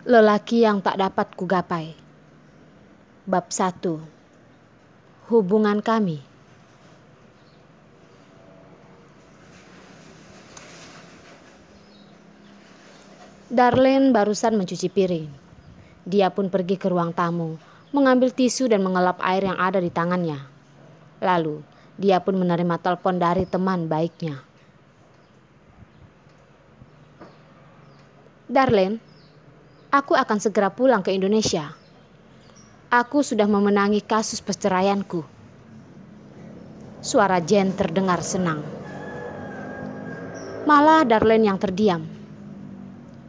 Lelaki yang tak dapat kugapai. Bab 1. Hubungan kami. Darlene barusan mencuci piring. Dia pun pergi ke ruang tamu, mengambil tisu dan mengelap air yang ada di tangannya. Lalu, dia pun menerima telepon dari teman baiknya. Darlene, aku akan segera pulang ke Indonesia. Aku sudah memenangi kasus perceraianku. Suara Jen terdengar senang. Malah Darlene yang terdiam.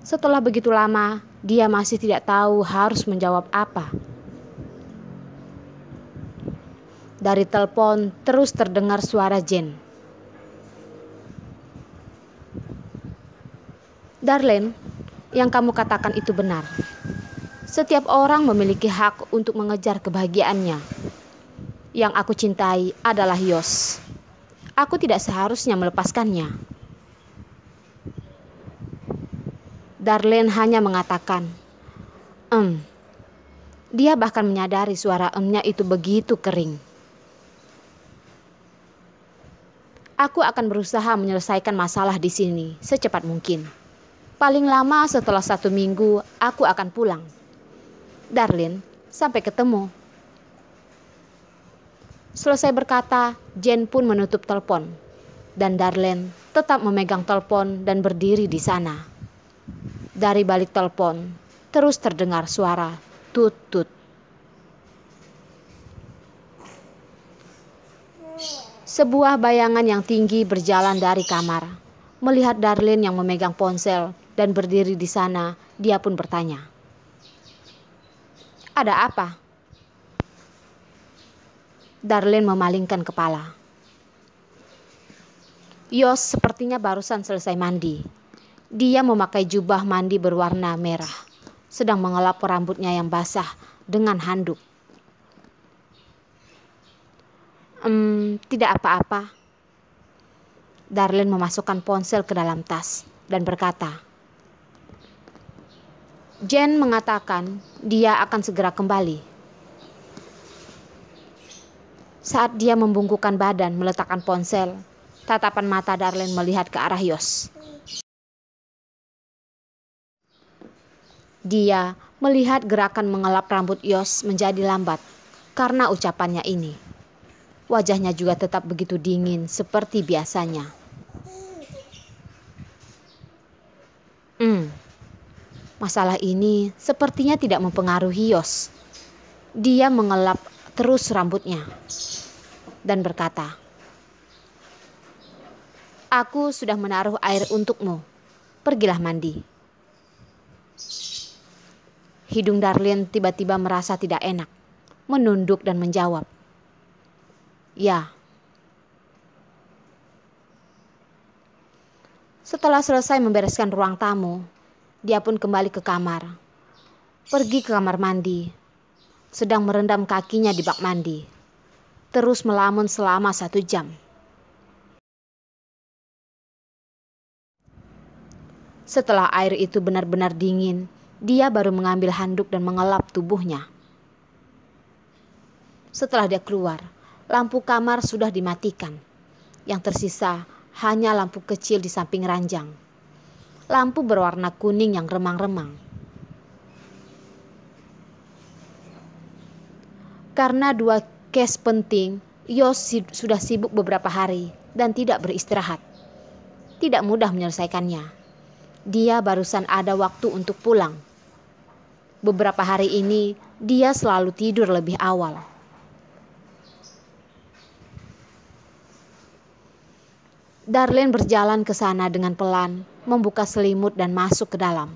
Setelah begitu lama, dia masih tidak tahu harus menjawab apa. Dari telepon terus terdengar suara Jen. Darlene, yang kamu katakan itu benar. Setiap orang memiliki hak untuk mengejar kebahagiaannya. Yang aku cintai adalah Yos. Aku tidak seharusnya melepaskannya. Darlene hanya mengatakan, Dia bahkan menyadari suara nya itu begitu kering. Aku akan berusaha menyelesaikan masalah di sini secepat mungkin. Paling lama setelah 1 minggu, aku akan pulang. Darlene, sampai ketemu. Selesai berkata, Jen pun menutup telepon. Dan Darlene tetap memegang telepon dan berdiri di sana. Dari balik telepon, terus terdengar suara tut-tut. Sebuah bayangan yang tinggi berjalan dari kamar. Melihat Darlene yang memegang ponsel dan berdiri di sana, dia pun bertanya, "Ada apa?" Darlene memalingkan kepala. Yos sepertinya barusan selesai mandi. Dia memakai jubah mandi berwarna merah, sedang mengelap rambutnya yang basah dengan handuk. Tidak apa-apa. Darlene memasukkan ponsel ke dalam tas dan berkata, Jen mengatakan dia akan segera kembali. Saat dia membungkukkan badan meletakkan ponsel, tatapan mata Darlene melihat ke arah Yos. Dia melihat gerakan mengelap rambut Yos menjadi lambat karena ucapannya ini. Wajahnya juga tetap begitu dingin seperti biasanya. Masalah ini sepertinya tidak mempengaruhi Yos. Dia mengelap terus rambutnya dan berkata, "Aku sudah menaruh air untukmu. Pergilah mandi." Hidung Darlene tiba-tiba merasa tidak enak, menunduk dan menjawab, "Ya." Setelah selesai membereskan ruang tamu, dia pun kembali ke kamar. Pergi ke kamar mandi, sedang merendam kakinya di bak mandi. Terus melamun selama 1 jam. Setelah air itu benar-benar dingin, dia baru mengambil handuk dan mengelap tubuhnya. Setelah dia keluar, lampu kamar sudah dimatikan. Yang tersisa hanya lampu kecil di samping ranjang. Lampu berwarna kuning yang remang-remang. Karena 2 case penting, Yos sudah sibuk beberapa hari dan tidak beristirahat. Tidak mudah menyelesaikannya. Dia barusan ada waktu untuk pulang. Beberapa hari ini, dia selalu tidur lebih awal. Darlene berjalan ke sana dengan pelan, membuka selimut dan masuk ke dalam.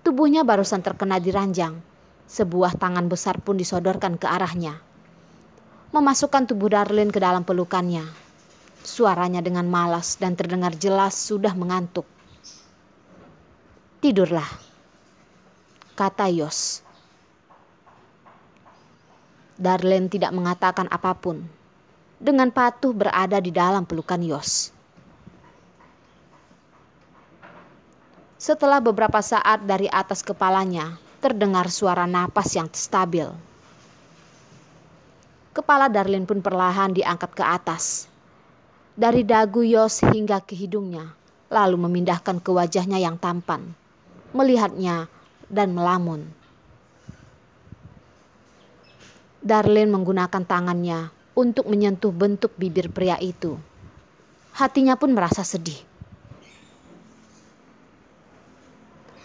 Tubuhnya barusan terkena di ranjang. Sebuah tangan besar pun disodorkan ke arahnya. Memasukkan tubuh Darlene ke dalam pelukannya. Suaranya dengan malas dan terdengar jelas sudah mengantuk. "Tidurlah," kata Yos. Darlene tidak mengatakan apapun. Dengan patuh berada di dalam pelukan Yos. Setelah beberapa saat dari atas kepalanya terdengar suara napas yang stabil. Kepala Darlene pun perlahan diangkat ke atas. Dari dagu Yos hingga ke hidungnya, lalu memindahkan ke wajahnya yang tampan. Melihatnya dan melamun. Darlene menggunakan tangannya untuk menyentuh bentuk bibir pria itu. Hatinya pun merasa sedih.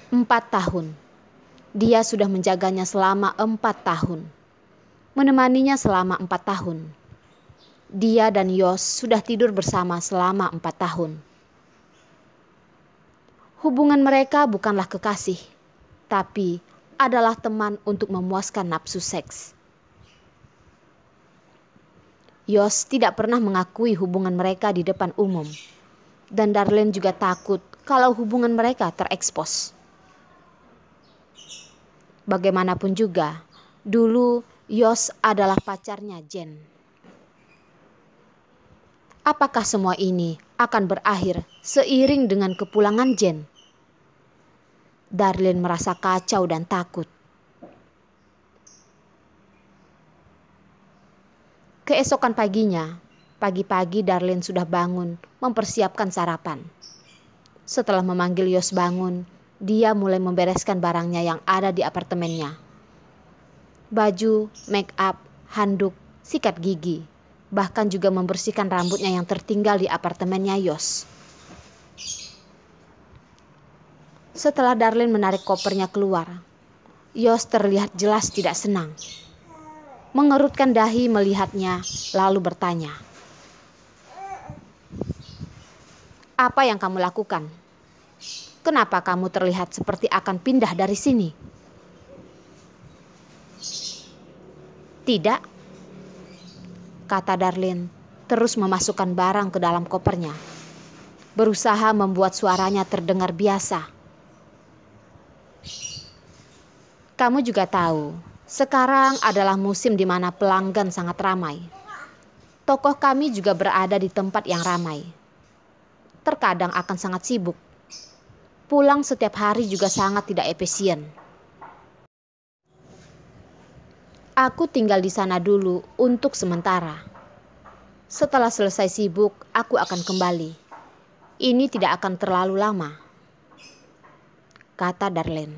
4 tahun. Dia sudah menjaganya selama 4 tahun. Menemaninya selama 4 tahun. Dia dan Yos sudah tidur bersama selama 4 tahun. Hubungan mereka bukanlah kekasih, tapi adalah teman untuk memuaskan nafsu seks. Yos tidak pernah mengakui hubungan mereka di depan umum. Dan Darlene juga takut kalau hubungan mereka terekspos. Bagaimanapun juga, dulu Yos adalah pacarnya Jen. Apakah semua ini akan berakhir seiring dengan kepulangan Jen? Darlene merasa kacau dan takut. Keesokan paginya, pagi-pagi Darlene sudah bangun mempersiapkan sarapan. Setelah memanggil Yos bangun, dia mulai membereskan barangnya yang ada di apartemennya. Baju, make up, handuk, sikat gigi, bahkan juga membersihkan rambutnya yang tertinggal di apartemennya Yos. Setelah Darlene menarik kopernya keluar, Yos terlihat jelas tidak senang. Mengerutkan dahi melihatnya, lalu bertanya, "Apa yang kamu lakukan? Kenapa kamu terlihat seperti akan pindah dari sini?" "Tidak," kata Darlene, terus memasukkan barang ke dalam kopernya. Berusaha membuat suaranya terdengar biasa. "Kamu juga tahu, sekarang adalah musim di mana pelanggan sangat ramai. Tokoh kami juga berada di tempat yang ramai. Terkadang akan sangat sibuk. Pulang setiap hari juga sangat tidak efisien. Aku tinggal di sana dulu untuk sementara. Setelah selesai sibuk, aku akan kembali. Ini tidak akan terlalu lama," kata Darlene.